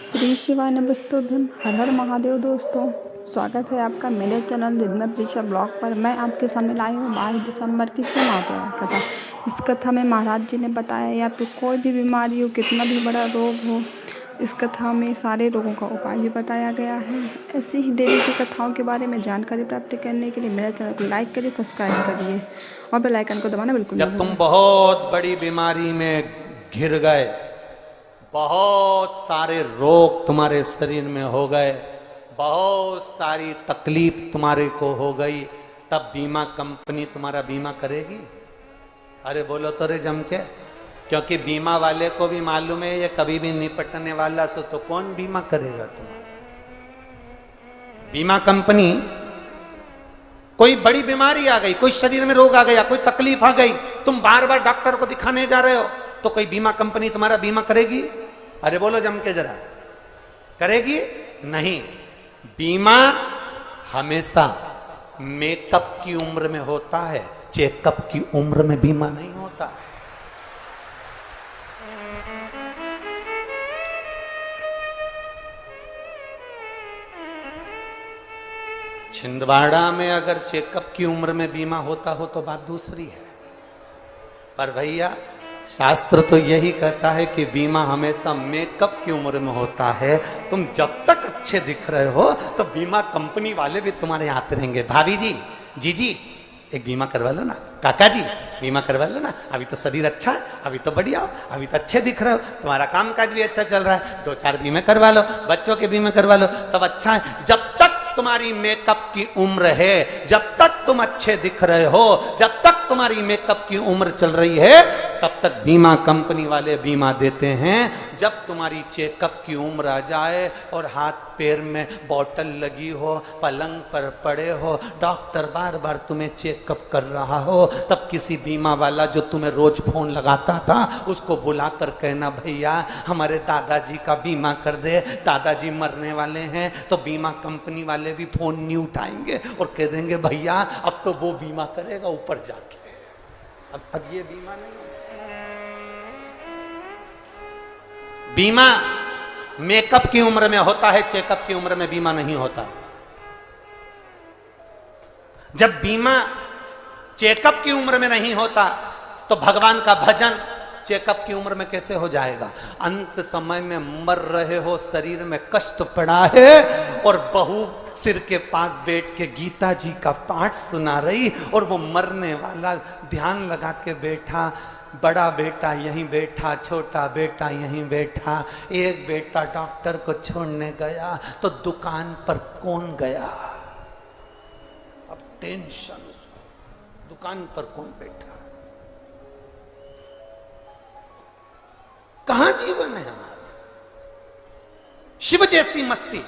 श्री शिवाय नमस्तुभ्यम। हर हर महादेव। दोस्तों, स्वागत है आपका मेरे चैनल रिद्मा प्रीशा ब्लॉग पर। मैं आपके सामने लाई हूँ 22 दिसंबर की शिवरात्रि कथा। इस कथा में महाराज जी ने बताया या फिर कोई भी बीमारी हो, कितना भी बड़ा रोग हो, इस कथा में सारे रोगों का उपाय भी बताया गया है। ऐसी ही डेली की कथाओं के बारे में जानकारी प्राप्त करने के लिए मेरे चैनल को लाइक करिए, सब्सक्राइब करिए और बेल आइकन को दबाना बिल्कुल नहीं जब भूलिए। तुम बहुत बड़ी बीमारी में घिर गए, बहुत सारे रोग तुम्हारे शरीर में हो गए, बहुत सारी तकलीफ तुम्हारे को हो गई, तब बीमा कंपनी तुम्हारा बीमा करेगी? अरे बोलो तो रे जम के, क्योंकि बीमा वाले को भी मालूम है ये कभी भी निपटने वाला, सो तो कौन बीमा करेगा तुम्हारा? बीमा कंपनी, कोई बड़ी बीमारी आ गई, कोई शरीर में रोग आ गया, कोई तकलीफ आ गई, तुम बार बार डॉक्टर को दिखाने जा रहे हो, तो कोई बीमा कंपनी तुम्हारा बीमा करेगी? अरे बोलो जम के जरा, करेगी? नहीं। बीमा हमेशा मेकअप की उम्र में होता है, चेकअप की उम्र में बीमा नहीं होता। छिंदवाड़ा में अगर चेकअप की उम्र में बीमा होता हो तो बात दूसरी है, पर भैया शास्त्र तो यही कहता है कि बीमा हमेशा मेकअप की उम्र में होता है। तुम जब तक अच्छे दिख रहे हो तो बीमा कंपनी वाले भी तुम्हारे हाथ रहेंगे। भाभी जी, जीजी, एक बीमा करवा लो ना। काका जी, बीमा करवा लो ना, अभी तो शरीर अच्छा है, अभी तो बढ़िया हो, अभी तो अच्छे दिख रहे हो, तुम्हारा कामकाज भी अच्छा चल रहा है, 2-4 बीमे करवा लो, बच्चों के बीमे करवा लो, सब अच्छा है। जब तक तुम्हारी मेकअप की उम्र है, जब तक तुम अच्छे दिख रहे हो, जब तक तुम्हारी मेकअप की उम्र चल रही है, तब तक बीमा कंपनी वाले बीमा देते हैं। जब तुम्हारी चेकअप की उम्र आ जाए और हाथ पैर में बोतल लगी हो, पलंग पर पड़े हो, डॉक्टर बार बार तुम्हें चेकअप कर रहा हो, तब किसी बीमा वाला जो तुम्हें रोज फोन लगाता था उसको बुलाकर कहना, भैया हमारे दादाजी का बीमा कर दे, दादाजी मरने वाले हैं। तो बीमा कंपनी वाले भी फोन नहीं उठाएंगे और कह देंगे, भैया अब तो वो बीमा करेगा ऊपर जाके, अब ये बीमा नहीं। बीमा मेकअप की उम्र में होता है, चेकअप की उम्र में बीमा नहीं होता। जब बीमा चेकअप की उम्र में नहीं होता तो भगवान का भजन चेकअप की उम्र में कैसे हो जाएगा? अंत समय में मर रहे हो, शरीर में कष्ट पड़ा है और बहू सिर के पास बैठ के गीता जी का पाठ सुना रही और वो मरने वाला ध्यान लगा के बैठा, बड़ा बेटा यहीं बैठा, छोटा बेटा यहीं बैठा। एक बेटा डॉक्टर को छोड़ने गया तो दुकान पर कौन गया? अब टेंशन, दुकान पर कौन बैठा? कहां जीवन है हमारा? शिव जैसी मस्ती,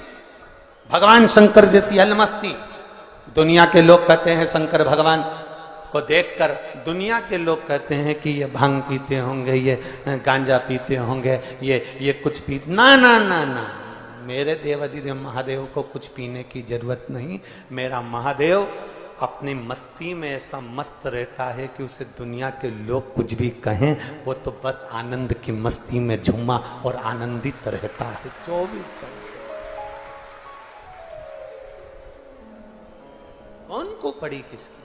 भगवान शंकर जैसी अलमस्ती। दुनिया के लोग कहते हैं शंकर भगवान को देखकर, दुनिया के लोग कहते हैं कि ये भांग पीते होंगे, ये गांजा पीते होंगे, ये कुछ पी, ना ना ना ना, मेरे देवाधिदेव महादेव को कुछ पीने की जरूरत नहीं। मेरा महादेव अपनी मस्ती में ऐसा मस्त रहता है कि उसे दुनिया के लोग कुछ भी कहें, वो तो बस आनंद की मस्ती में झूमा और आनंदित रहता है 24 घंटे। कौन को पड़ी किसकी?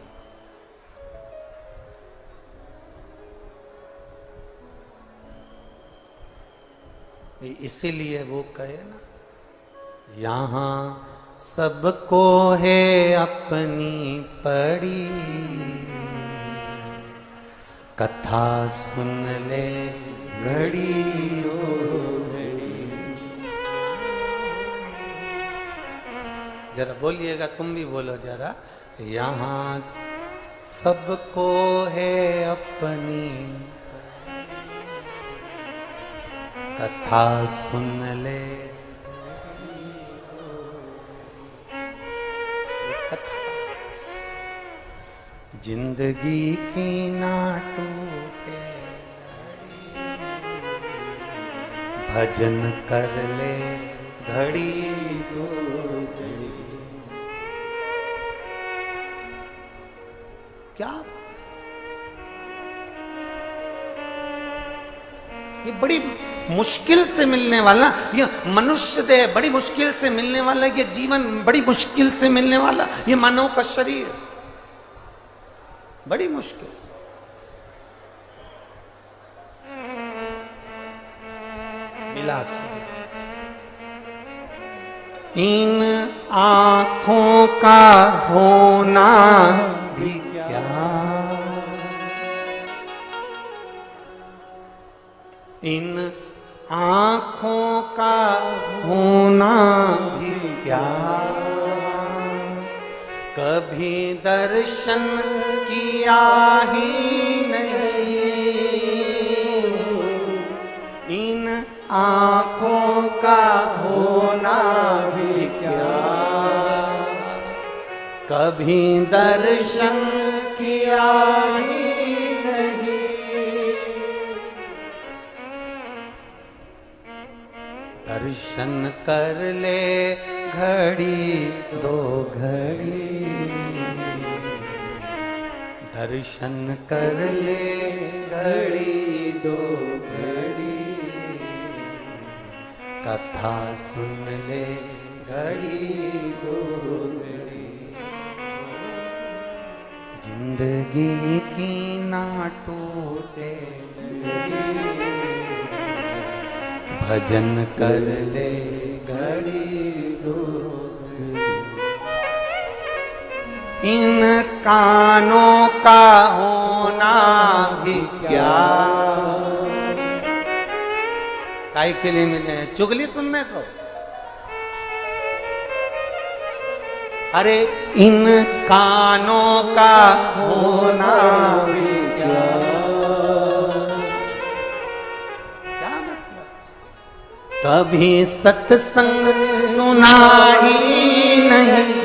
इसीलिए वो कहे ना, यहां सबको है अपनी पड़ी, कथा सुन ले घड़ी ओ घड़ी। जरा बोलिएगा, तुम भी बोलो जरा, यहां सबको है अपनी कथा सुन ले। जिंदगी की ना टूटे, भजन कर ले घड़ी दो घड़ी। क्या ये बड़ी मुश्किल से मिलने वाला, ये मनुष्य देह बड़ी मुश्किल से मिलने वाला, ये जीवन बड़ी मुश्किल से मिलने वाला, ये मानव का शरीर बड़ी मुश्किल से। मिला से इन आंखों का होना भी क्या, इन आंखों का होना भी क्या, कभी दर्शन किया ही नहीं, इन आंखों का होना भी क्या, कभी दर्शन किया ही नहीं, दर्शन कर ले घड़ी दो घड़ी, दर्शन कर ले घड़ी दो घड़ी, कथा सुन ले घड़ी दो घड़ी, जिंदगी की ना टूटे भजन कर ले घड़ी दो घड़ी, इन कानों का होना भी क्या, काहे के लिए मिले हैं? चुगली सुनने को? अरे इन कानों का होना भी क्या, क्या मतलब? कभी सत्संग सुना ही नहीं,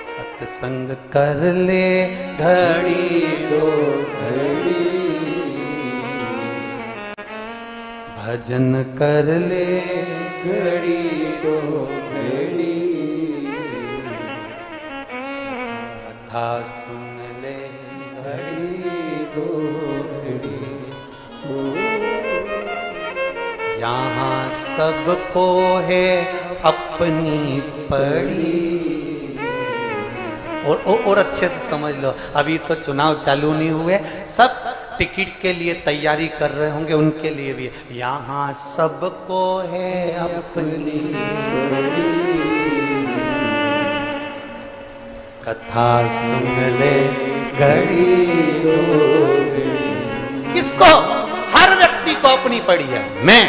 सत्संग कर ले घड़ी दो घड़ी, भजन कर ले घड़ी दो घड़ी, कथा सुन ले घड़ी दो घड़ी, यहाँ सबको है अपनी पड़ी। और अच्छे से समझ लो, अभी तो चुनाव चालू नहीं हुए, सब टिकट के लिए तैयारी कर रहे होंगे, उनके लिए भी यहाँ सबको है अपनी कथा सुन ले घड़ी दो घड़ी। किसको? हर व्यक्ति को अपनी पड़ी है। मैं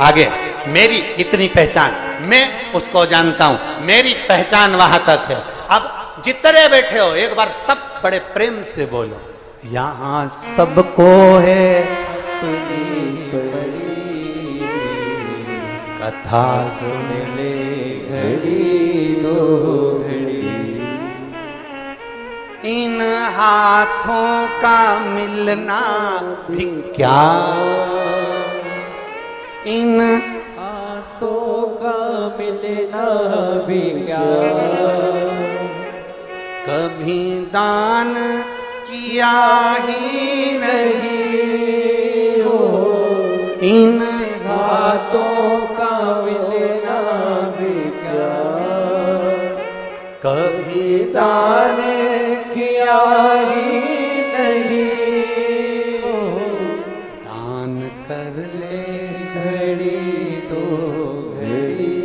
आगे, मेरी इतनी पहचान, मैं उसको जानता हूं, मेरी पहचान वहां तक है। अब जितने बैठे हो एक बार सब बड़े प्रेम से बोलो, यहाँ सबको है अपनी पड़ी कथा सुन ले घड़ी दो घड़ी, इन हाथों का मिलना भी क्या, इन हाथों का मिलना भी क्या, कभी दान किया ही नहीं हो, इन हाथों का मिलना भी क्या, कभी दान किया ही नहीं हो, दान कर ले घड़ी दो घड़ी,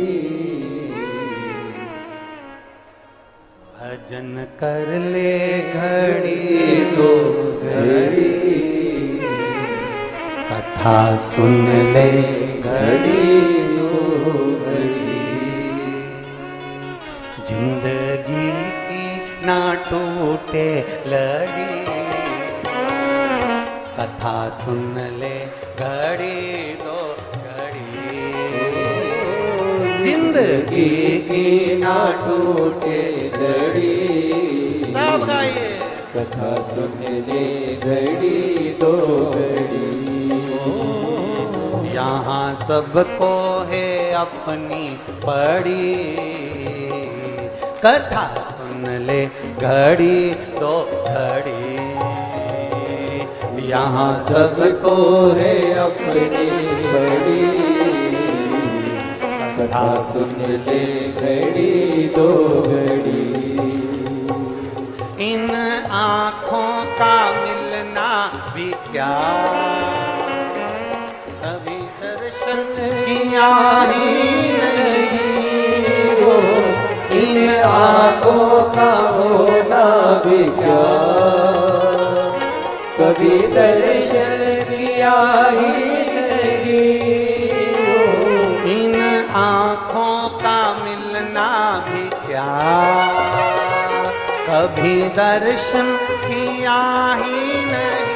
भजन कर ले घड़ी दो घड़ी, कथा सुन ले घड़ी दो घड़ी, जिंदगी की ना टूटे लड़ी, कथा सुन ले घड़ी दो घड़ी, जिंदगी की ना टूटे लड़ी। सब गाइए, कथा सुन ले घड़ी दो घड़ी, यहाँ सबको है अपनी पड़ी कथा सुन सुन ले घड़ी दो घड़ी, यहाँ सबको है अपनी बड़ी, कथा सुन ले घड़ी दो घड़ी। इन आँखों का मिलना भी क्या, कभी दर्शन किया ही नहीं हो, इन आँखों का होना भी क्या, कभी दर्शन किया ही नहीं हो, इन आँखों का मिलना भी क्या, कभी दर्शन किया ही नहीं,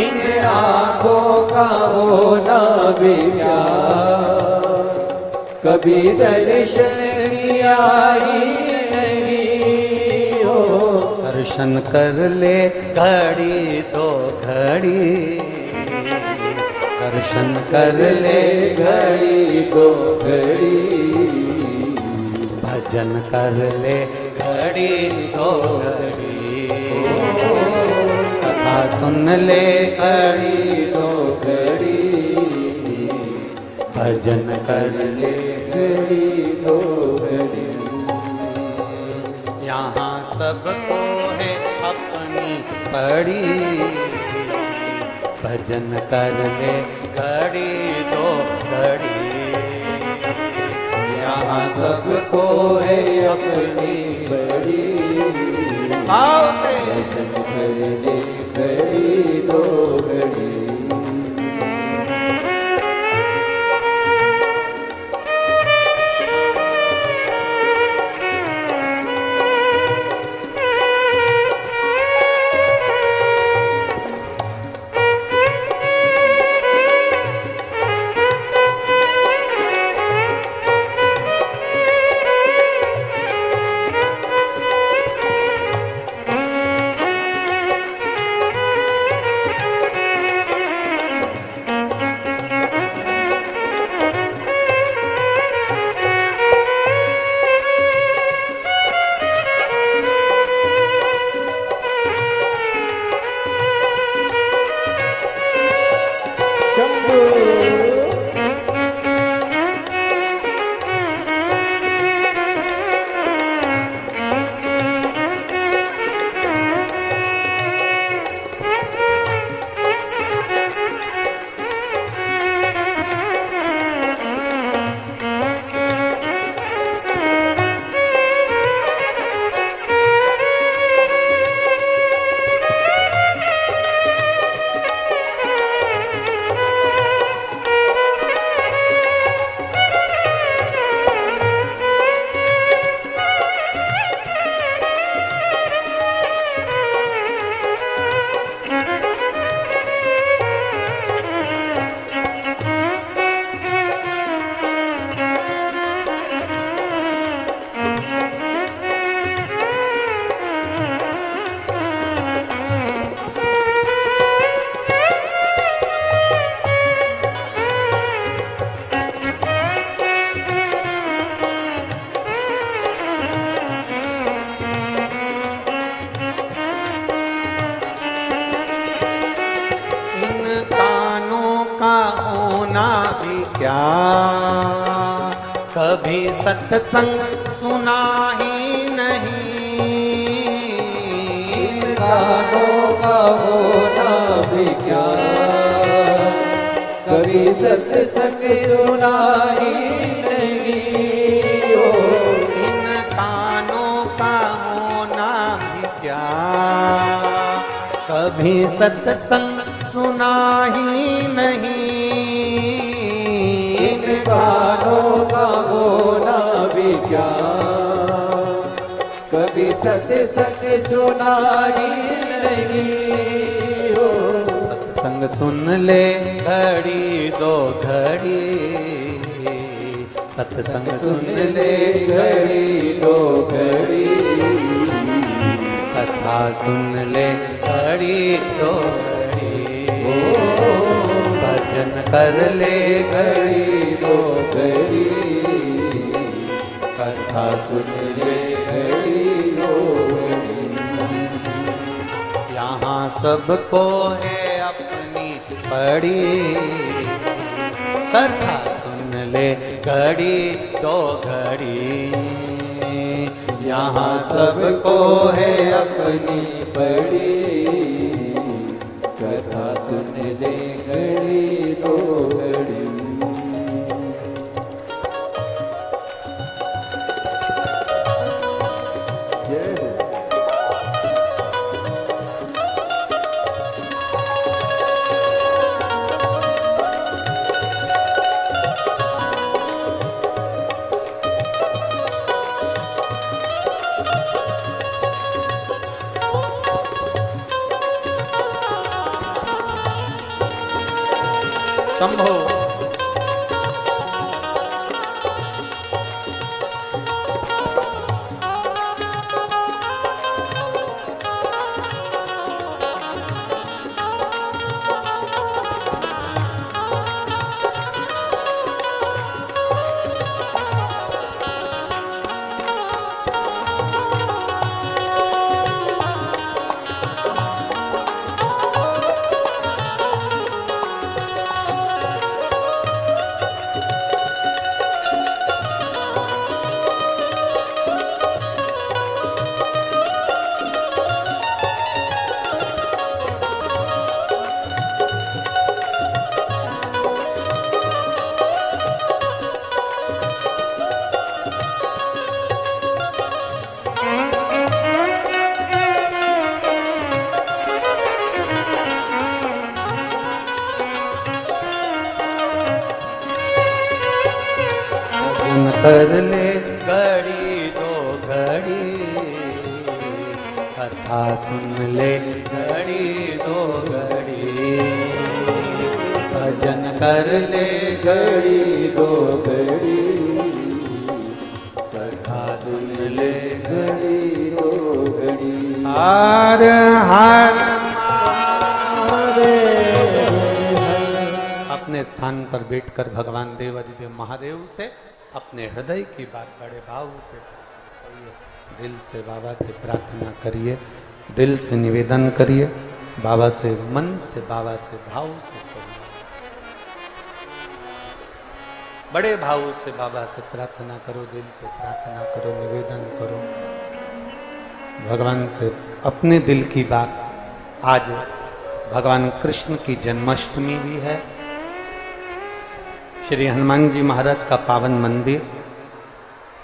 इन आँखों का होना भी क्या, कभी दर्शन किया ही नहीं हो। दर्शन कर ले घड़ी दो घड़ी, दर्शन कर ले घड़ी दो घड़ी, भजन कर ले घड़ी दो घड़ी, कथा सुन ले घड़ी दो घड़ी, भजन कर ले घड़ी दो घड़ी। यहाँ सबको है अपनी पड़ी, भजन कर ले घड़ी दो घड़ी, यहाँ सबको है अपनी बड़ी, आओ से भजन कर ले घड़ी दो घड़ी। क्या कभी सत्संग सुना ही नहीं, कानों का होना भी क्या कभी सत्संग सुना ही नहीं हो। इन कानों का होना भी क्या कभी सत्संग सुना ही नहीं, कानों का होना भी क्या कभी सत्संग सुना ही नहीं हो। सत्संग सुन ले घड़ी दो घड़ी, सत्संग सुन ले घड़ी दो घड़ी, कथा सुन ले घड़ी दो घड़ी, भजन कर ले घड़ी दो घड़ी, कथा सुन ले घड़ी दो घड़ी। यहाँ सबको है अपनी पड़ी, कथा सुन ले घड़ी दो घड़ी। यहाँ सबको है अपनी पड़ी, कथा सुन ले घड़ी दो घड़ी। शंभो कर ले घड़ी दो घड़ी, कथा सुन ले घड़ी दो घड़ी। भजन कर ले घड़ी दो घड़ी, कथा सुन ले घड़ी दो घड़ी। हर हर अपने स्थान पर बैठकर भगवान देवाधिदेव महादेव से अपने हृदय की बात बड़े भाव के साथ करिए। दिल से बाबा से प्रार्थना करिए, दिल से निवेदन करिए, बाबा से मन से बाबा से भाव से करिए। बड़े भाव से बाबा से प्रार्थना करो, दिल से प्रार्थना करो, निवेदन करो भगवान से अपने दिल की बात। आज भगवान कृष्ण की जन्माष्टमी भी है। श्री हनुमान जी महाराज का पावन मंदिर,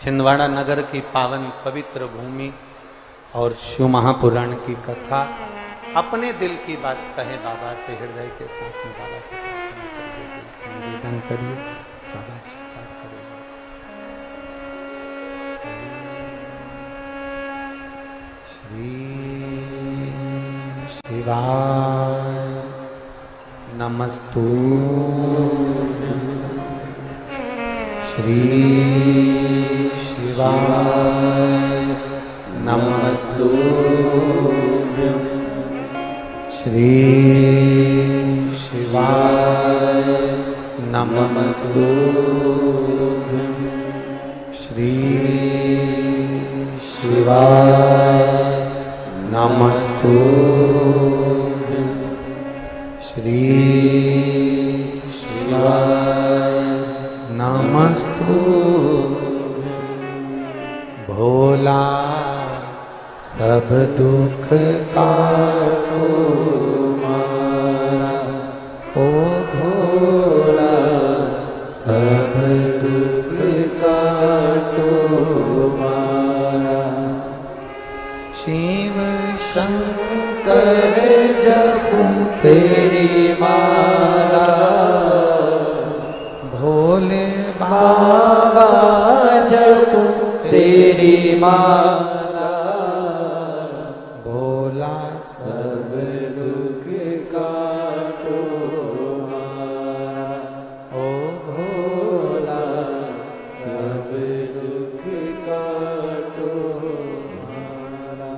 छिंदवाड़ा नगर की पावन पवित्र भूमि और शिव महापुराण की कथा। अपने दिल की बात कहे बाबा से, हृदय के साथ में बाबा से प्रार्थना करिए, दिल से निवेदन करिए, बाबा स्वीकार करेगा। श्री शिवाय नमस्तु, श्री शिवाय नमस्तु, श्री शिवाय नमस्तु, श्री शिवाय नमस्तु, श्री शिवाय नमस्तु। भोला सब दुख काटो मारा, ओ भोला सब दुख काटो मारा। शिव शंकर जपू तेरी माला, भोले बाबा जपू तेरी माला। भोला सब दुख काटो मारा, ओ भोला सब दुख काटो मारा।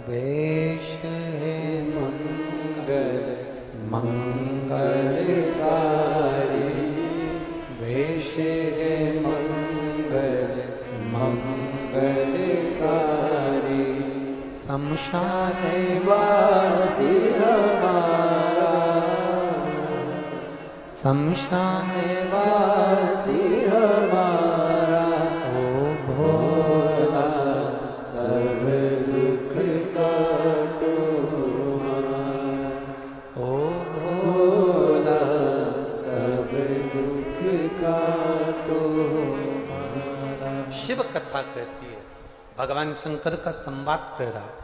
वेश है मंगल मंगलकारी, वेश है मंगल शमशान वासी हमारा, शमशान वासी हमारा, ओ भोला सब दुख काटो ओ भोला, सब दुख काटो। शिव कथा कहती है, भगवान शंकर का संवाद कह रहा है।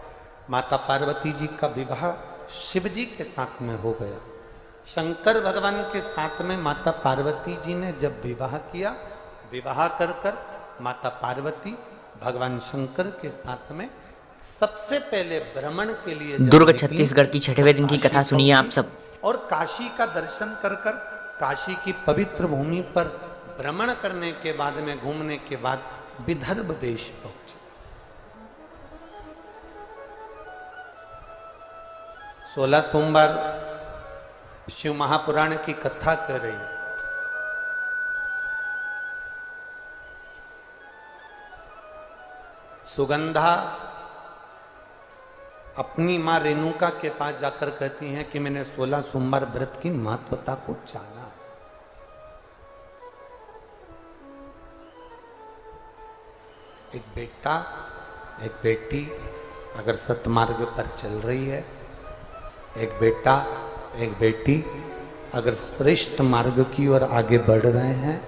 माता पार्वती जी का विवाह शिव जी के साथ में हो गया। शंकर भगवान के साथ में माता पार्वती जी ने जब विवाह किया, विवाह कर कर माता पार्वती भगवान शंकर के साथ में सबसे पहले भ्रमण के लिए जब दुर्ग निकली, छत्तीसगढ़ की छठवें दिन की कथा सुनिए आप सब। और काशी का दर्शन कर कर काशी की पवित्र भूमि पर भ्रमण करने के बाद में, घूमने के बाद विदर्भ देश पहुंचे। 16 सोमवार शिव महापुराण की कथा कर रही है। सुगंधा अपनी मां रेणुका के पास जाकर कहती हैं कि मैंने 16 सोमवार व्रत की महत्वता को जाना है। एक बेटा एक बेटी अगर सतमार्ग पर चल रही है, एक बेटा एक बेटी अगर श्रेष्ठ मार्ग की ओर आगे बढ़ रहे हैं,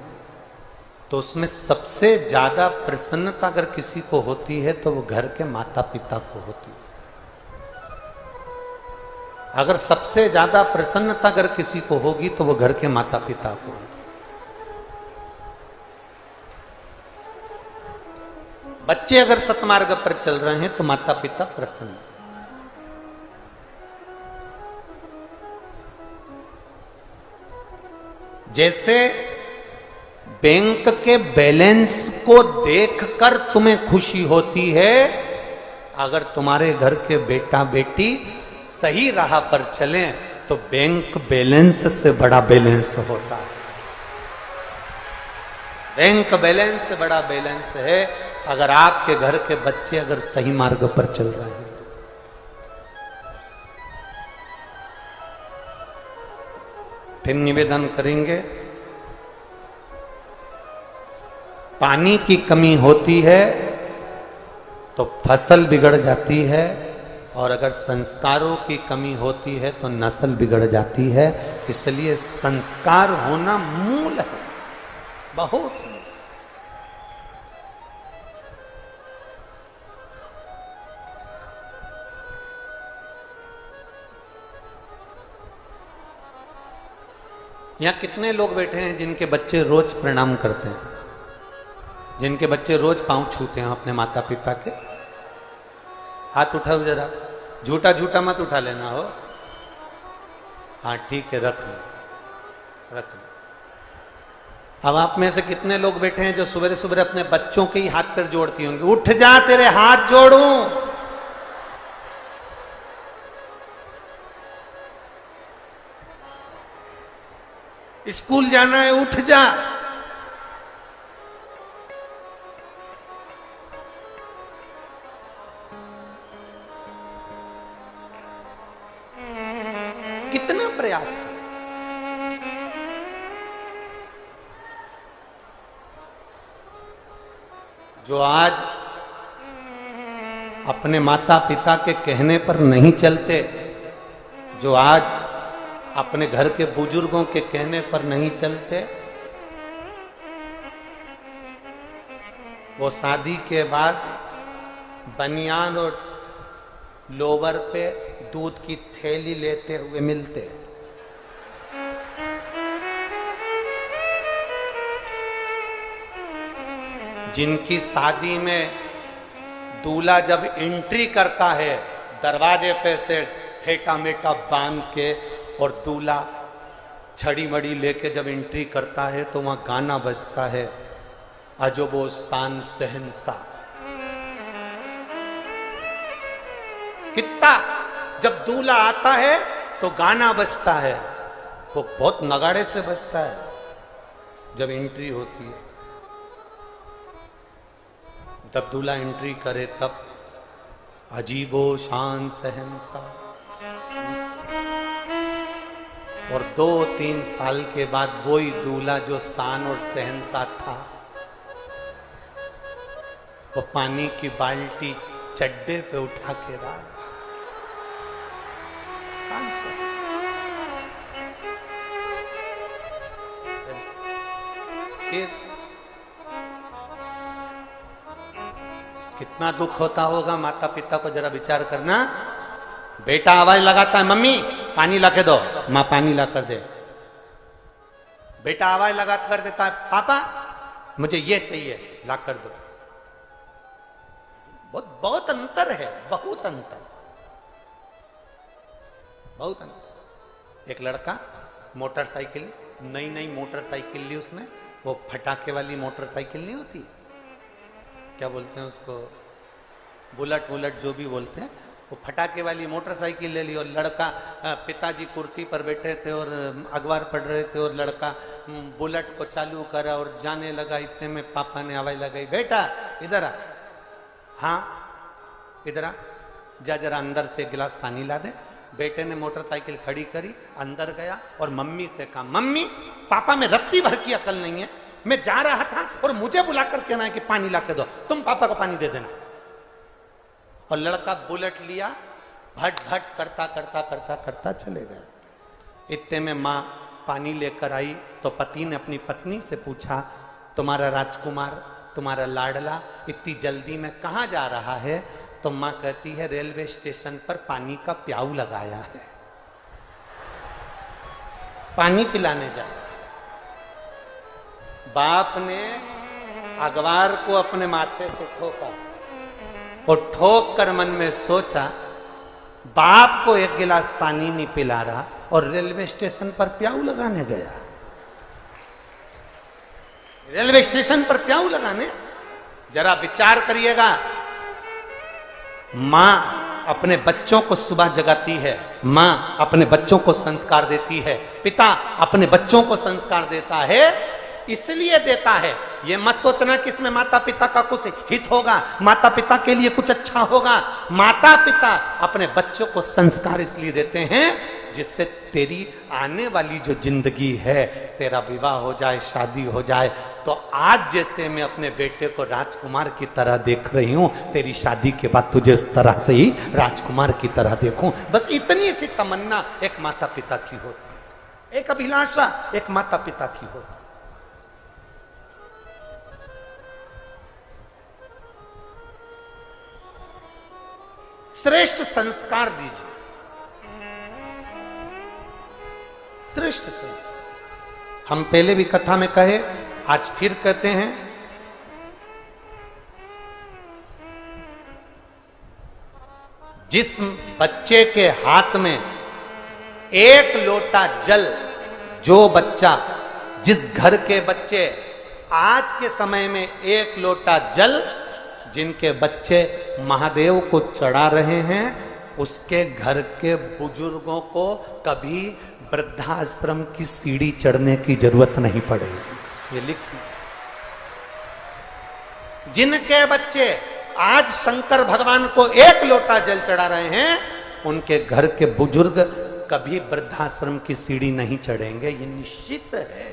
तो उसमें सबसे ज्यादा प्रसन्नता अगर किसी को होती है तो वो घर के माता पिता को होती है। अगर सबसे ज्यादा प्रसन्नता अगर किसी को होगी तो वो घर के माता पिता को होगी। बच्चे अगर सतमार्ग पर चल रहे हैं तो माता पिता प्रसन्न। जैसे बैंक के बैलेंस को देखकर तुम्हें खुशी होती है, अगर तुम्हारे घर के बेटा बेटी सही राह पर चलें तो बैंक बैलेंस से बड़ा बैलेंस होता है। बैंक बैलेंस से बड़ा बैलेंस है अगर आपके घर के बच्चे अगर सही मार्ग पर चल रहे हैं। फिर निवेदन करेंगे, पानी की कमी होती है तो फसल बिगड़ जाती है, और अगर संस्कारों की कमी होती है तो नस्ल बिगड़ जाती है। इसलिए संस्कार होना मूल है, बहुत। यहां कितने लोग बैठे हैं जिनके बच्चे रोज प्रणाम करते हैं, जिनके बच्चे रोज पांव छूते हैं अपने माता पिता के? हाथ उठाओ जरा, झूठा झूठा मत उठा लेना हो। हाँ ठीक है, रख लो रख लो। अब आप में से कितने लोग बैठे हैं जो सुबह सुबह अपने बच्चों के ही हाथ पर जोड़ती होंगी, उठ जा तेरे हाथ जोड़ूं। स्कूल जाना है, उठ जा। कितना प्रयास है। जो आज अपने माता पिता के कहने पर नहीं चलते, जो आज अपने घर के बुजुर्गों के कहने पर नहीं चलते, वो शादी के बाद बनियान और लोवर पे दूध की थैली लेते हुए मिलते। जिनकी शादी में दूल्हा जब एंट्री करता है दरवाजे पे से ठेका मेटा बांध के, और दूल्हा छड़ी मड़ी लेके जब एंट्री करता है तो वहां गाना बजता है, अजबो शान शहंशाह। कितना जब दूल्हा आता है तो गाना बजता है, वो बहुत नगाड़े से बजता है जब एंट्री होती है। जब दूल्हा एंट्री करे तब अजीबो शान सहनसा। और 2-3 साल के बाद वही दूल्हा जो शान और सहनसा था, वो पानी की बाल्टी चड्डे पे उठा के रहा। कितना दुख होता होगा माता पिता को, जरा विचार करना। बेटा आवाज लगाता है, मम्मी पानी ला के दो, माँ पानी ला कर दे। बेटा आवाज लगा कर देता है, पापा मुझे ये चाहिए, ला कर दो। बहुत बहुत अंतर है, बहुत अंतर, बहुत अंतर। एक लड़का मोटरसाइकिल, नई नई मोटरसाइकिल ली उसने, वो फटाके वाली मोटरसाइकिल नहीं होती, क्या बोलते हैं उसको, बुलेट वुलेट जो भी बोलते हैं, वो फटाके वाली मोटरसाइकिल ले ली। और लड़का, पिताजी कुर्सी पर बैठे थे और अखबार पढ़ रहे थे, और लड़का बुलेट को चालू करा और जाने लगा। इतने में पापा ने आवाज लगाई, बेटा इधर आ। हाँ इधर आ, जा जरा अंदर से एक गिलास पानी ला दे। बेटे ने मोटरसाइकिल खड़ी करी, अंदर गया और मम्मी से कहा, मम्मी पापा में रत्ती भर की अकल नहीं है, मैं जा रहा था और मुझे बुलाकर कहना है कि पानी ला के दो, तुम पापा को पानी दे देना। और लड़का बुलेट लिया, भट भट करता करता करता करता चले गए। इतने में माँ पानी लेकर आई तो पति ने अपनी पत्नी से पूछा, तुम्हारा राजकुमार, तुम्हारा लाडला इतनी जल्दी में कहाँ जा रहा है? तो माँ कहती है, रेलवे स्टेशन पर पानी का प्याऊ लगाया है, पानी पिलाने जा। बाप ने अखबार को अपने माथे से ठोका और ठोक कर मन में सोचा, बाप को एक गिलास पानी नहीं पिला रहा और रेलवे स्टेशन पर प्याऊ लगाने गया। रेलवे स्टेशन पर प्याऊ लगाने, जरा विचार करिएगा। मां अपने बच्चों को सुबह जगाती है, मां अपने बच्चों को संस्कार देती है, पिता अपने बच्चों को संस्कार देता है, इसलिए देता है। ये मत सोचना कि इसमें माता पिता का कुछ हित होगा, माता पिता के लिए कुछ अच्छा होगा। माता पिता अपने बच्चों को संस्कार इसलिए देते हैं जिससे तेरी आने वाली जो जिंदगी है, तेरा विवाह हो जाए, शादी हो जाए, तो आज जैसे मैं अपने बेटे को राजकुमार की तरह देख रही हूं, तेरी शादी के बाद तुझे उस तरह से ही राजकुमार की तरह देखूं। बस इतनी सी तमन्ना एक माता पिता की होती, एक अभिलाषा एक माता पिता की होती। श्रेष्ठ संस्कार दीजिए, श्रेष्ठ संस्कार। हम पहले भी कथा में कहे, आज फिर कहते हैं, जिस बच्चे के हाथ में एक लोटा जल, जो बच्चा, जिस घर के बच्चे आज के समय में एक लोटा जल जिनके बच्चे महादेव को चढ़ा रहे हैं, उसके घर के बुजुर्गों को कभी वृद्धाश्रम की सीढ़ी चढ़ने की जरूरत नहीं पड़ेगी। ये लिख, जिनके बच्चे आज शंकर भगवान को एक लोटा जल चढ़ा रहे हैं, उनके घर के बुजुर्ग कभी वृद्धाश्रम की सीढ़ी नहीं चढ़ेंगे, ये निश्चित है।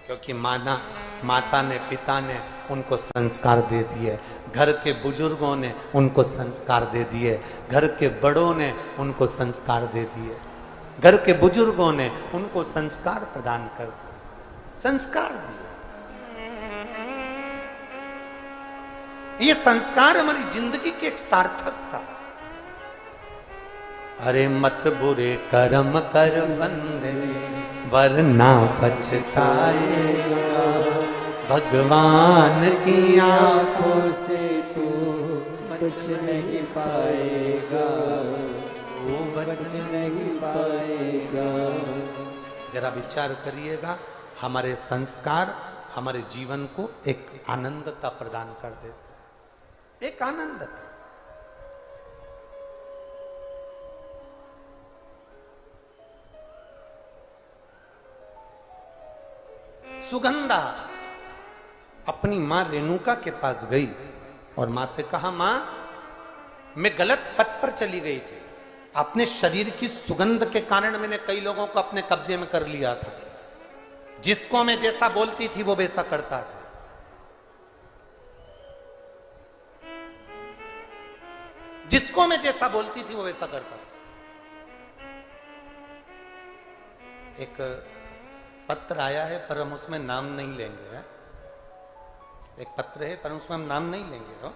क्योंकि माता ने, पिता ने उनको संस्कार दे दिए, घर के बुजुर्गों ने उनको संस्कार दे दिए, घर के बड़ों ने उनको संस्कार दे दिए, घर के बुजुर्गों ने उनको संस्कार प्रदान कर दिए, संस्कार दिए। ये संस्कार हमारी जिंदगी की एक सार्थकता। अरे मत बुरे कर्म कर बंदे, वरना पछताएगा, भगवान की आंखों से तू बच नहीं पाएगा, वो बच नहीं पाएगा। जरा विचार करिएगा, हमारे संस्कार हमारे जीवन को एक आनंदता प्रदान कर देते, एक आनंदता। सुगंधा अपनी मां रेणुका के पास गई और मां से कहा, मां मैं गलत पथ पर चली गई थी। अपने शरीर की सुगंध के कारण मैंने कई लोगों को अपने कब्जे में कर लिया था। जिसको मैं जैसा बोलती थी वो वैसा करता था। जिसको मैं जैसा बोलती थी वो वैसा करता था। एक पत्र आया है पर हम उसमें नाम नहीं लेंगे। है? एक पत्र है पर उसमें हम नाम नहीं लेंगे। हो?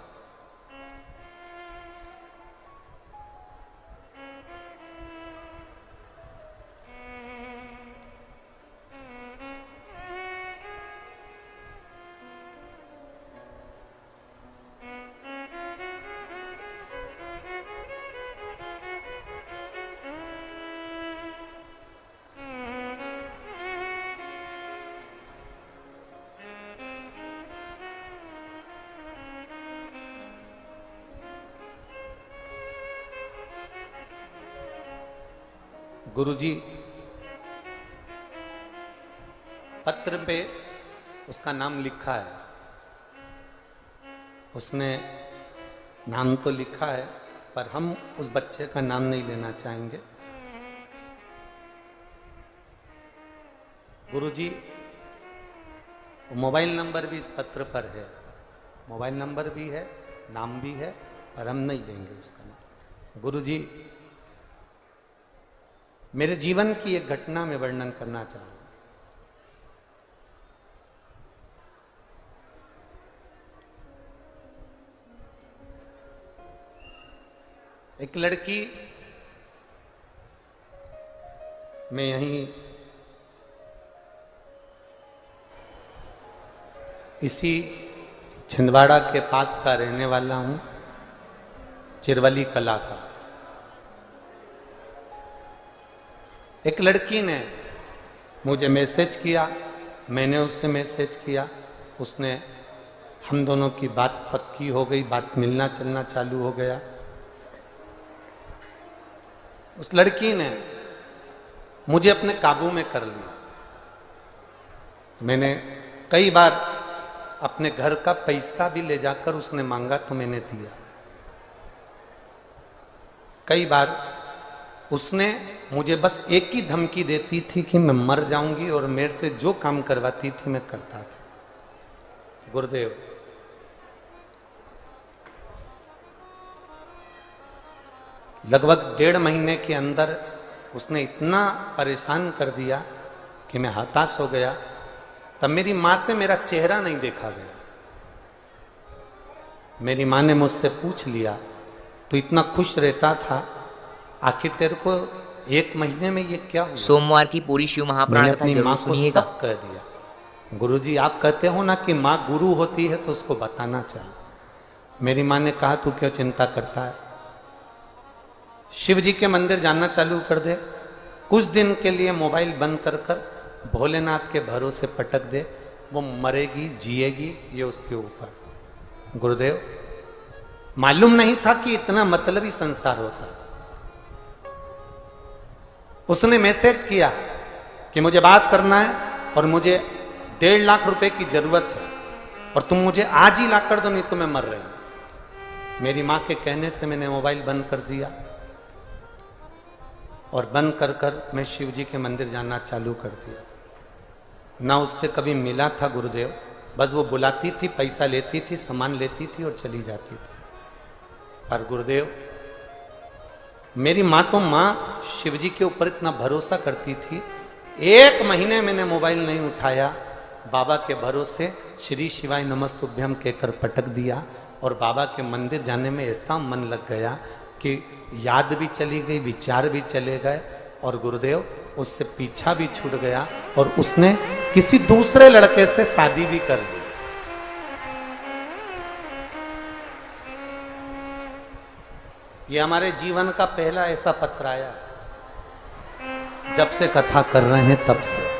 गुरुजी पत्र पे उसका नाम लिखा है। उसने नाम तो लिखा है पर हम उस बच्चे का नाम नहीं लेना चाहेंगे। गुरुजी मोबाइल नंबर भी इस पत्र पर है। मोबाइल नंबर भी है, नाम भी है, पर हम नहीं लेंगे उसका नाम। गुरुजी मेरे जीवन की एक घटना में वर्णन करना चाहूंगा। एक लड़की, मैं यहीं इसी छिंदवाड़ा के पास का रहने वाला हूं, चिरवली कला का। एक लड़की ने मुझे मैसेज किया, मैंने उससे मैसेज किया, उसने, हम दोनों की बात पक्की हो गई, बात मिलना चलना चालू हो गया। उस लड़की ने मुझे अपने काबू में कर लिया। मैंने कई बार अपने घर का पैसा भी ले जाकर उसने मांगा तो मैंने दिया। कई बार उसने मुझे बस एक ही धमकी देती थी कि मैं मर जाऊंगी और मेरे से जो काम करवाती थी मैं करता था। गुरुदेव लगभग 1.5 महीने के अंदर उसने इतना परेशान कर दिया कि मैं हताश हो गया। तब मेरी मां से मेरा चेहरा नहीं देखा गया। मेरी मां ने मुझसे पूछ लिया, तू इतना खुश रहता था, आखिर तेरे को 1 महीने में ये क्या हुआ? सोमवार की पूरी शिव महापुराण कथा जरूर सुनिएगा। सब कह दिया। गुरुजी आप कहते हो ना कि माँ गुरु होती है तो उसको बताना चाहिए। मेरी माँ ने कहा तू क्यों चिंता करता है, शिव जी के मंदिर जाना चालू कर दे, कुछ दिन के लिए मोबाइल बंद कर कर भोलेनाथ के भरोसे पटक दे, वो मरेगी जिएगी ये उसके ऊपर। गुरुदेव मालूम नहीं था कि इतना मतलबी संसार होता है। उसने मैसेज किया कि मुझे बात करना है और मुझे 1.5 लाख रुपए की जरूरत है और तुम मुझे आज ही ला कर दो, नहीं तो मैं मर रही हूं। मेरी मां के कहने से मैंने मोबाइल बंद कर दिया और बंद कर कर मैं शिव जी के मंदिर जाना चालू कर दिया। ना उससे कभी मिला था गुरुदेव, बस वो बुलाती थी, पैसा लेती थी, सामान लेती थी और चली जाती थी। पर गुरुदेव मेरी माँ तो माँ शिव जी के ऊपर इतना भरोसा करती थी, 1 महीने मैंने मोबाइल नहीं उठाया, बाबा के भरोसे श्री शिवाय नमस्तुभ्यम कहकर पटक दिया और बाबा के मंदिर जाने में ऐसा मन लग गया कि याद भी चली गई, विचार भी चले गए और गुरुदेव उससे पीछा भी छूट गया और उसने किसी दूसरे लड़के से शादी भी कर ली। ये हमारे जीवन का पहला ऐसा पत्र आया जब से कथा कर रहे हैं तब से।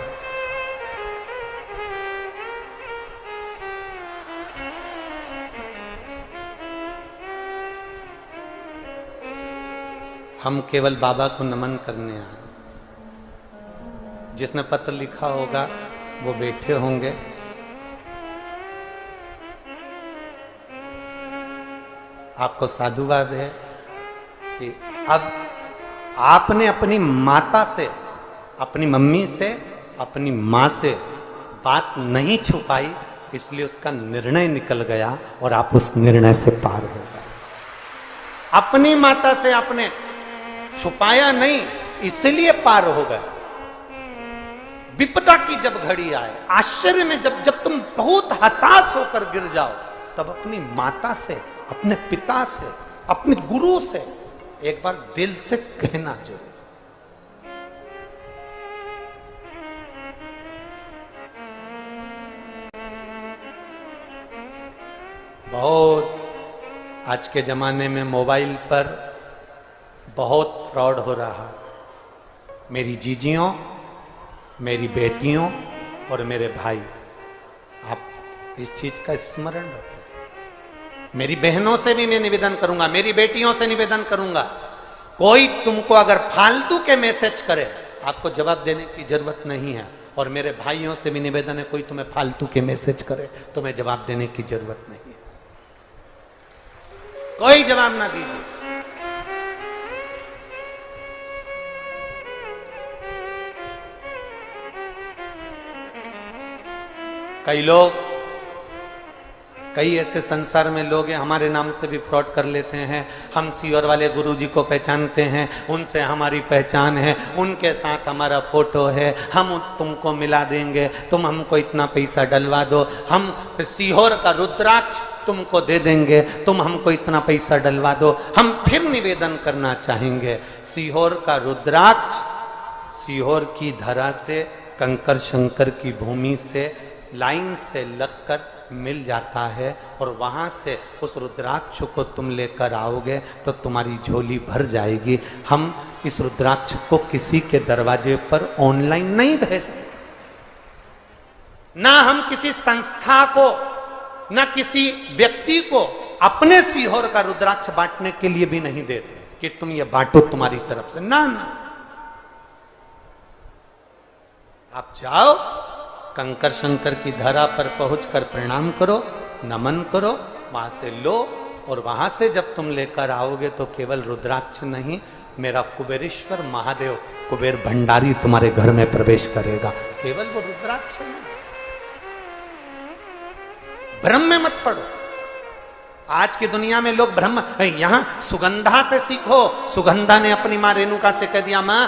हम केवल बाबा को नमन करने आए। जिसने पत्र लिखा होगा वो बैठे होंगे। आपको साधुवाद है। कि अब आपने अपनी माता से, अपनी मम्मी से, अपनी माँ से बात नहीं छुपाई, इसलिए उसका निर्णय निकल गया और आप उस निर्णय से पार हो गए। अपनी माता से आपने छुपाया नहीं, इसलिए पार हो गए। विपदा की जब घड़ी आए, आश्चर्य में जब तुम बहुत हताश होकर गिर जाओ, तब अपनी माता से, अपने पिता से, अपने गुरु से एक बार दिल से कहना जरूर। बहुत आज के जमाने में मोबाइल पर बहुत फ्रॉड हो रहा। मेरी जीजियों, मेरी बेटियों और मेरे भाई, आप इस चीज का स्मरण रखें। मेरी बहनों से भी मैं निवेदन करूंगा, मेरी बेटियों से निवेदन करूंगा, कोई तुमको अगर फालतू के मैसेज करे, आपको जवाब देने की जरूरत नहीं है। और मेरे भाइयों से भी निवेदन है, कोई तुम्हें फालतू के मैसेज करे, तुम्हें जवाब देने की जरूरत नहीं है। कोई जवाब ना दीजिए। कई ऐसे संसार में लोग हैं, हमारे नाम से भी फ्रॉड कर लेते हैं। हम सीहोर वाले गुरुजी को पहचानते हैं, उनसे हमारी पहचान है, उनके साथ हमारा फोटो है, हम तुमको मिला देंगे, तुम हमको इतना पैसा डलवा दो, हम सीहोर का रुद्राक्ष तुमको दे देंगे, तुम हमको इतना पैसा डलवा दो। हम फिर निवेदन करना चाहेंगे, सीहोर का रुद्राक्ष सीहोर की धरा से, कंकर शंकर की भूमि से लाइन से लगकर मिल जाता है, और वहां से उस रुद्राक्ष को तुम लेकर आओगे तो तुम्हारी झोली भर जाएगी। हम इस रुद्राक्ष को किसी के दरवाजे पर ऑनलाइन नहीं भेजते, ना हम किसी संस्था को, ना किसी व्यक्ति को अपने सीहोर का रुद्राक्ष बांटने के लिए भी नहीं देते कि तुम ये बांटो तुम्हारी तरफ से, ना ना। आप जाओ, कंकर शंकर की धरा पर पहुंचकर प्रणाम करो, नमन करो, वहां से लो, और वहां से जब तुम लेकर आओगे तो केवल रुद्राक्ष नहीं, मेरा कुबेरेश्वर महादेव, कुबेर भंडारी तुम्हारे घर में प्रवेश करेगा। केवल वो रुद्राक्ष नहीं। भ्रम में मत पड़ो। आज की दुनिया में लोग ब्रह्म, यहां सुगंधा से सीखो। सुगंधा ने अपनी मां रेणुका से कह दिया, मां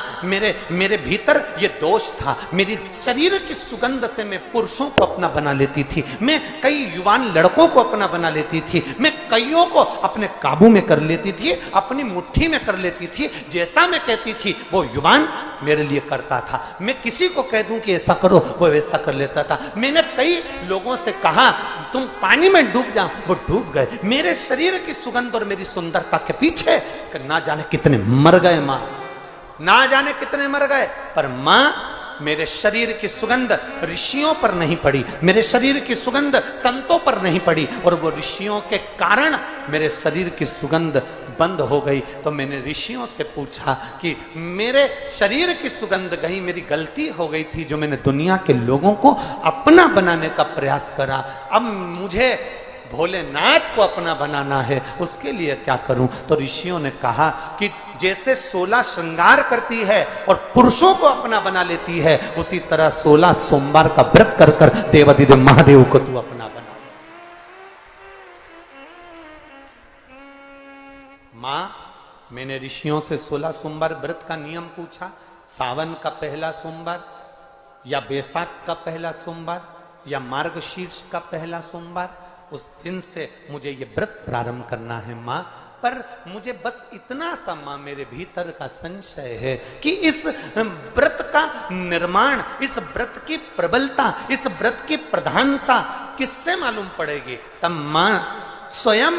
मेरे भीतर ये दोष था, मेरी शरीर की सुगंध से मैं पुरुषों को अपना बना लेती थी, मैं कई युवान लड़कों को अपना बना लेती थी, मैं कईयों को अपने काबू में कर लेती थी, अपनी मुट्ठी में कर लेती थी। जैसा मैं कहती थी वो युवान मेरे लिए करता था, मैं किसी को कह दूं कि ऐसा करो, वो वैसा कर लेता था। मैंने कई लोगों से कहा तुम पानी में डूब जाओ, वो डूब गए। मेरे शरीर की सुगंध और मेरी सुंदरता के पीछे ना जाने कितने मर गए मां, ना जाने कितने मर गए। पर मां, मेरे शरीर की सुगंध ऋषियों पर नहीं पड़ी, मेरे शरीर की सुगंध संतों पर नहीं पड़ी, और वो ऋषियों के कारण मेरे शरीर की सुगंध बंद हो गई। तो मैंने ऋषियों से पूछा कि मेरे शरीर की सुगंध गई, मेरी गलती हो गई थी जो मैंने दुनिया के लोगों को अपना बनाने का प्रयास करा। अब मुझे भोलेनाथ को अपना बनाना है, उसके लिए क्या करूं? तो ऋषियों ने कहा कि जैसे 16 श्रृंगार करती है और पुरुषों को अपना बना लेती है, उसी तरह 16 सोमवार का व्रत कर कर देवाधिदेव महादेव को तू अपना बना। मां, मैंने ऋषियों से 16 सोमवार व्रत का नियम पूछा। सावन का पहला सोमवार, या बैसाख का पहला सोमवार, या मार्गशीर्ष का पहला सोमवार, उस दिन से मुझे ये व्रत प्रारंभ करना है मां। पर मुझे बस इतना सा मां, मेरे भीतर का संशय है कि इस व्रत का निर्माण, इस व्रत की प्रबलता, इस व्रत की प्रधानता किससे मालूम पड़ेगी? तब मां स्वयं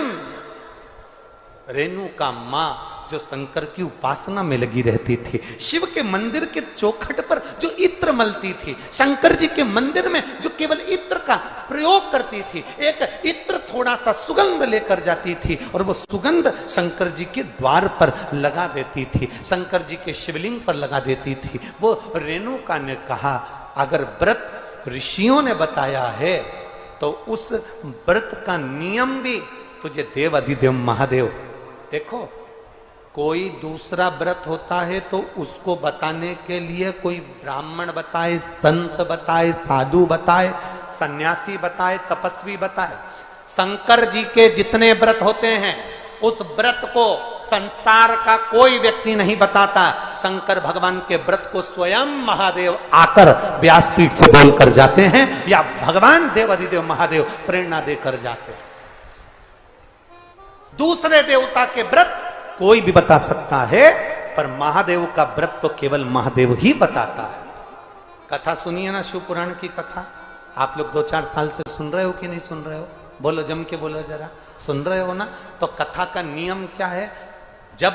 रेणुका मां, जो शंकर की उपासना में लगी रहती थी, शिव के मंदिर के चौखट पर जो इत्र मलती थी, शंकर जी के मंदिर में जो केवल इत्र का प्रयोग करती थी, एक इत्र थोड़ा सा सुगंध लेकर जाती थी और वो सुगंध शंकर जी के द्वार पर लगा देती थी, शंकर जी के शिवलिंग पर लगा देती थी। वो रेणुका ने कहा, अगर व्रत ऋषियों ने बताया है तो उस व्रत का नियम भी तुझे देव अधिदेव महादेव। देखो, कोई दूसरा व्रत होता है तो उसको बताने के लिए कोई ब्राह्मण बताए, संत बताए, साधु बताए, सन्यासी बताए, तपस्वी बताए। शंकर जी के जितने व्रत होते हैं उस व्रत को संसार का कोई व्यक्ति नहीं बताता। शंकर भगवान के व्रत को स्वयं महादेव आकर व्यासपीठ से बोलकर जाते हैं या भगवान देवाधिदेव महादेव प्रेरणा देकर जाते हैं। दूसरे देवता के व्रत कोई भी बता सकता है, पर महादेव का व्रत तो केवल महादेव ही बताता है। कथा सुनिए ना, शिव पुराण की कथा। आप लोग 2-4 साल से सुन रहे हो कि नहीं सुन रहे हो? बोलो, जम के बोलो जरा, सुन रहे हो ना? तो कथा का नियम क्या है? जब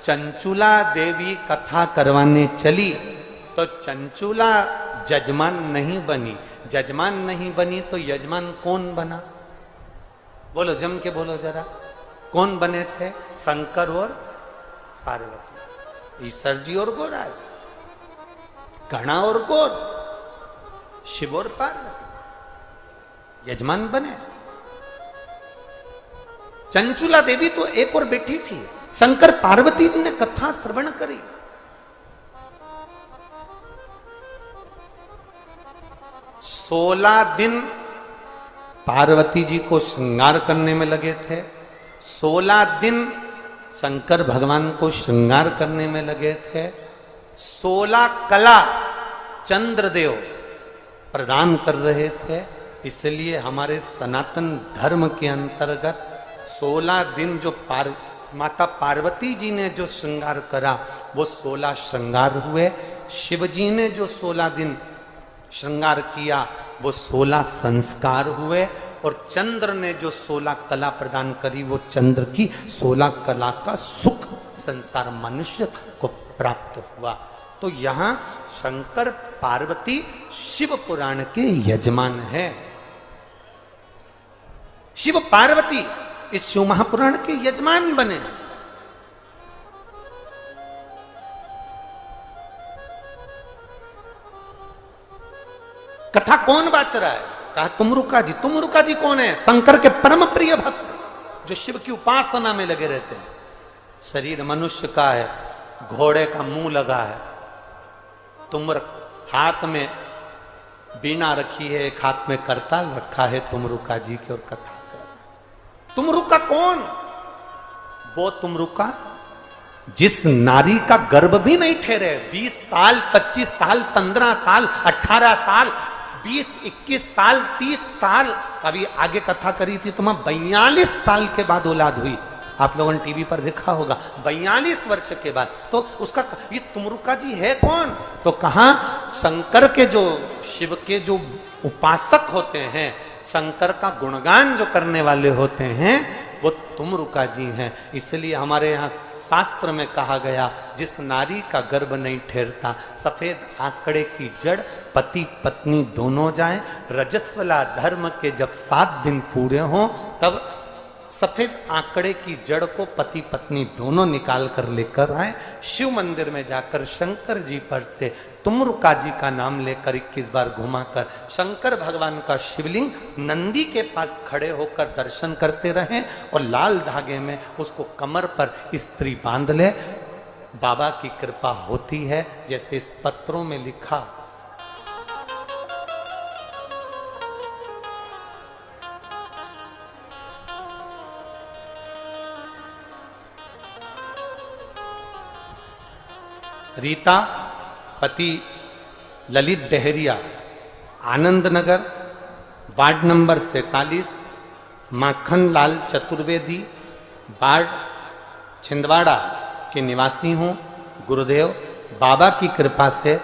चंचुला देवी कथा करवाने चली तो चंचुला जजमान नहीं बनी। जजमान नहीं बनी तो यजमान कौन बना? बोलो, जम के बोलो जरा, कौन बने थे? शंकर और पार्वती, ईश्वर जी और गोराज, घना और गौर, शिव और पार्वती यजमान बने। चंचुला देवी तो एक और बेटी थी। शंकर पार्वती जी ने कथा श्रवण करी। सोलह दिन पार्वती जी को श्रृंगार करने में लगे थे। 16 दिन शंकर भगवान को श्रृंगार करने में लगे थे। 16 कला चंद्रदेव प्रदान कर रहे थे। इसलिए हमारे सनातन धर्म के अंतर्गत 16 दिन जो माता पार्वती जी ने जो श्रृंगार करा वो 16 श्रृंगार हुए। शिव जी ने जो 16 दिन श्रृंगार किया वो 16 संस्कार हुए। और चंद्र ने जो 16 कला प्रदान करी वो चंद्र की 16 कला का सुख संसार मनुष्य को प्राप्त हुआ। तो यहां शंकर पार्वती शिव पुराण के यजमान है। शिव पार्वती इस शिव महापुराण के यजमान बने। कथा कौन बाच रहा है? कहा तुमरुका जी। तुमरुका जी कौन है? शंकर के परम प्रिय भक्त जो शिव की उपासना में लगे रहते हैं। शरीर मनुष्य का है, घोड़े का मुंह लगा है। तुमरुक हाथ में बीना रखी है, एक हाथ में करताल रखा है तुमरुका जी की, और कथा कर रहा है। तुमरुका कौन? वो तुमरुका जिस नारी का गर्भ भी नहीं ठहरे, 20 साल, 25 साल, 15 साल, 18 साल, 20, 21 साल, 30 साल, अभी आगे कथा करी थी तुम्हें 42 साल के बाद औलाद हुई। आप लोगों ने टीवी पर देखा होगा, 42 वर्ष के बाद। तो उसका ये तुमरुका जी है कौन? तो कहा शंकर के जो शिव के जो उपासक होते हैं, शंकर का गुणगान जो करने वाले होते हैं, वो तुमरुका जी हैं। इसलिए हमारे यहाँ शास्त्र में कहा गया, जिस नारी का गर्भ नहीं ठहरता, सफेद आंकड़े की जड़ पति पत्नी दोनों जाएं, रजस्वला धर्म के जब 7 दिन पूरे हों तब सफेद आंकड़े की जड़ को पति पत्नी दोनों निकाल कर लेकर आए। शिव मंदिर में जाकर शंकर जी पर से तुमरुका जी का नाम लेकर 21 बार घुमाकर शंकर भगवान का शिवलिंग नंदी के पास खड़े होकर दर्शन करते रहें और लाल धागे में उसको कमर पर स्त्री बांध ले। बाबा की कृपा होती है, जैसे इस पत्रों में लिखा। रीता पति Lalit Dahariya, Anand Nagar, ward number 47, Makhan Lal Chaturvedi, ward Chhindwara के निवासी हूँ। गुरुदेव बाबा की कृपा से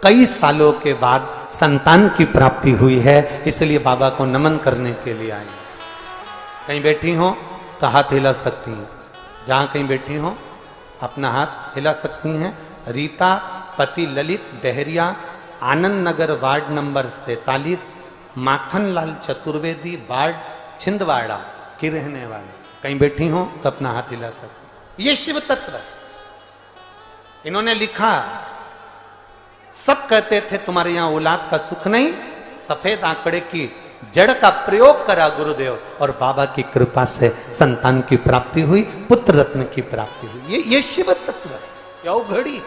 कई सालों के बाद संतान की प्राप्ति हुई है, इसलिए बाबा को नमन करने के लिए आई। कहीं बैठी हो तो हाथ हिला सकती हैं, जहाँ कहीं बैठी हो अपना हाथ हिला सकती हैं। रीता पति Lalit Dahariya, Anand Nagar, ward number 47, Makhan Lal Chaturvedi, ward Chhindwara की रहने वाले। कहीं बैठी हो तो अपना हाथ हिला सकते। ये शिव तत्व इन्होंने लिखा। सब कहते थे तुम्हारे यहां औलाद का सुख नहीं, सफेद आंकड़े की जड़ का प्रयोग करा गुरुदेव और बाबा की कृपा से संतान की प्राप्ति हुई, पुत्र रत्न की प्राप्ति हुई। ये शिव तत्व है, क्या घड़ी।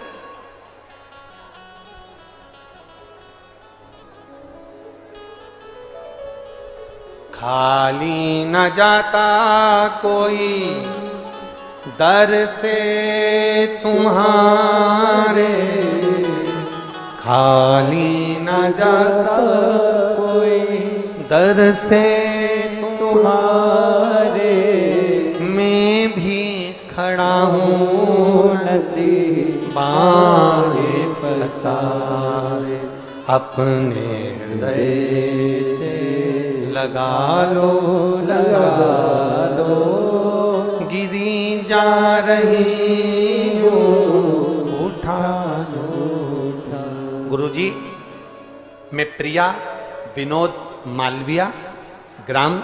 खाली न जाता कोई दर से तुम्हारे, खाली न जाता कोई दर से तुम्हारे, मैं भी खड़ा हूँ नदी बाहे पसारे, अपने हृदय से लगा लो गिरी जा रही हो, उठा लो। गुरुजी, मैं प्रिया विनोद मालविया, ग्राम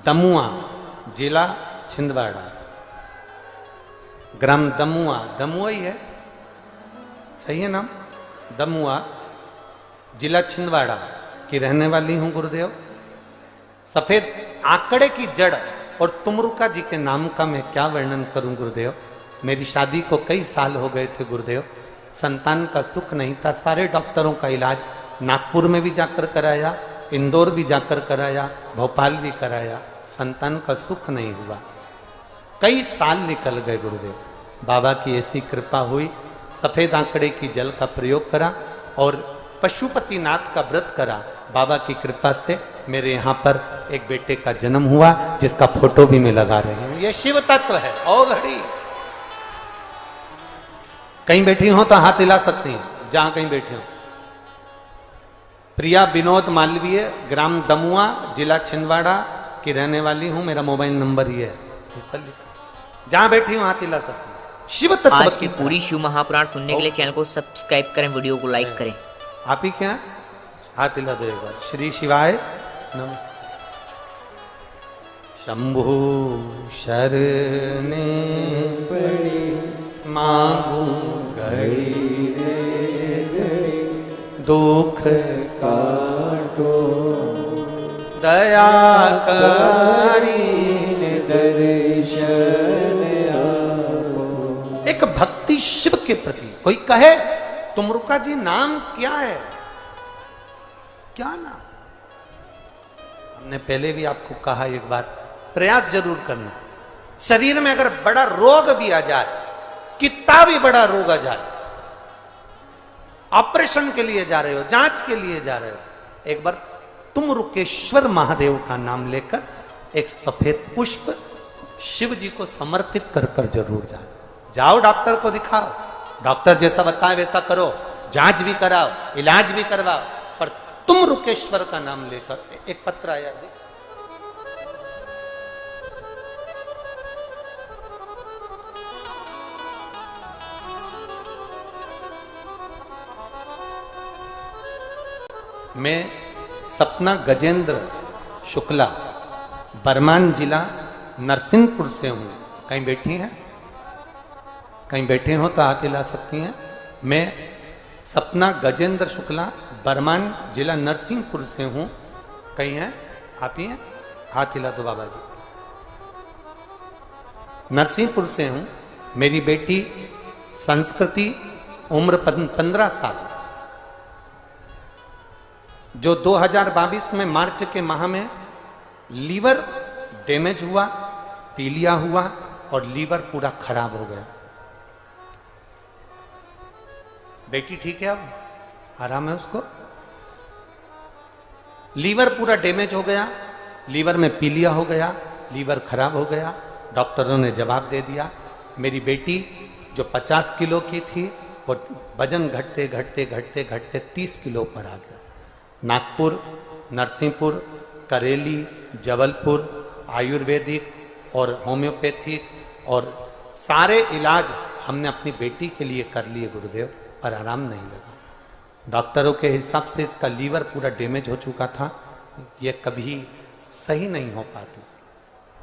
दमुआ, जिला छिंदवाड़ा। ग्राम दमुआ, दमुआ ही है, सही है नाम, दमुआ, जिला छिंदवाड़ा की रहने वाली हूं गुरुदेव। सफेद आंकड़े की जड़ और तुमरुका जी के नाम का मैं क्या वर्णन करूं गुरुदेव। मेरी शादी को कई साल हो गए थे गुरुदेव, संतान का सुख नहीं था। सारे डॉक्टरों का इलाज नागपुर में भी जाकर कराया, इंदौर भी जाकर कराया, भोपाल भी कराया, संतान का सुख नहीं हुआ। कई साल निकल गए गुरुदेव। बाबा की ऐसी कृपा हुई, सफेद आंकड़े की जल का प्रयोग करा और पशुपतिनाथ का व्रत करा। बाबा की कृपा से मेरे यहाँ पर एक बेटे का जन्म हुआ, जिसका फोटो भी मैं लगा रही हूं। ये शिव तत्व है। ओ घड़ी, कहीं बैठी हो तो हाथ हिला सकती हैं, जहां कहीं बैठी हो। प्रिया विनोद मालवीय, ग्राम दमुआ, जिला छिंदवाड़ा की रहने वाली हूं। मेरा मोबाइल नंबर ही है, इस पर लिखा। जहां बैठी हूं हाथ हिला सकती हूं। शिव तत्व आज की पूरी शिव महापुराण सुनने के लिए चैनल को सब्सक्राइब करें, वीडियो को लाइक करें। आप ही क्या हाथ हिला दो एक बार। श्री शिवाय नमस्ते। शंभु शरणे पड़ी मांगू घड़ी रे, दुख काटो दया करी दर्शन आपो। एक भक्ति शिव के प्रति। कोई कहे तुमरुका जी नाम क्या है, क्या नाम? हमने पहले भी आपको कहा एक बार, प्रयास जरूर करना। शरीर में अगर बड़ा रोग भी आ जाए, कितना भी बड़ा रोग आ जाए, ऑपरेशन के लिए जा रहे हो, जांच के लिए जा रहे हो, एक बार तुम रुकेश्वर महादेव का नाम लेकर एक सफेद पुष्प शिव जी को समर्पित कर कर जरूर जाओ। डॉक्टर को दिखाओ, डॉक्टर जैसा बताए वैसा करो, जांच भी कराओ, इलाज भी करवाओ, पर तुम रुकेश्वर का नाम लेकर। एक पत्र आया है, मैं सपना गजेंद्र शुक्ला, बरमान जिला नरसिंहपुर से हूं। कहीं बैठी हैं, कहीं बैठे हो तो हाथ हिला सकती हैं। मैं सपना गजेंद्र शुक्ला, बरमान जिला नरसिंहपुर से हूं। कहीं हैं, आप ही हैं, हाथ हिला दो बाबा जी। नरसिंहपुर से हूं। मेरी बेटी संस्कृति, उम्र 15 साल, जो 2022 में मार्च के माह में लीवर डैमेज हुआ, पीलिया हुआ और लीवर पूरा खराब हो गया। बेटी ठीक है, अब आराम है उसको। लीवर पूरा डैमेज हो गया, लीवर में पीलिया हो गया, लीवर खराब हो गया। डॉक्टरों ने जवाब दे दिया। मेरी बेटी जो 50 किलो की थी, वो वजन घटते घटते घटते घटते 30 किलो पर आ गया। नागपुर, नरसिंहपुर, करेली, जबलपुर, आयुर्वेदिक और होम्योपैथिक और सारे इलाज हमने अपनी बेटी के लिए कर लिए गुरुदेव, पर आराम नहीं लगा। डॉक्टरों के हिसाब से इसका लीवर पूरा डैमेज हो चुका था, ये कभी सही नहीं हो पाती।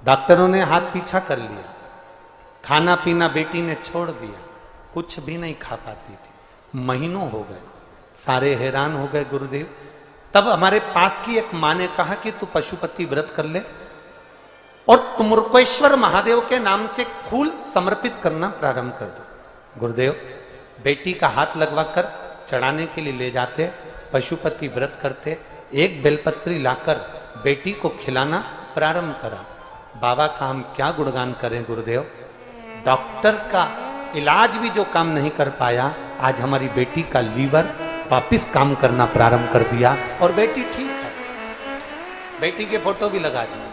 डॉक्टरों ने हाथ पीछा कर लिया, खाना पीना बेटी ने छोड़ दिया, कुछ भी नहीं खा पाती थी। महीनों हो गए, सारे हैरान हो गए गुरुदेव। तब हमारे पास की एक माँ ने कहा कि तू पशुपति व्रत कर ले और तुमरुकेश्वर महादेव के नाम से फूल समर्पित करना प्रारंभ कर दो। गुरुदेव बेटी का हाथ लगवाकर चढ़ाने के लिए ले जाते, पशुपति व्रत करते, एक बेलपत्री लाकर बेटी को खिलाना प्रारंभ करा। बाबा का हम क्या गुणगान करें गुरुदेव, डॉक्टर का इलाज भी जो काम नहीं कर पाया, आज हमारी बेटी का लीवर वापिस काम करना प्रारंभ कर दिया और बेटी ठीक है। बेटी के फोटो भी लगा दिए।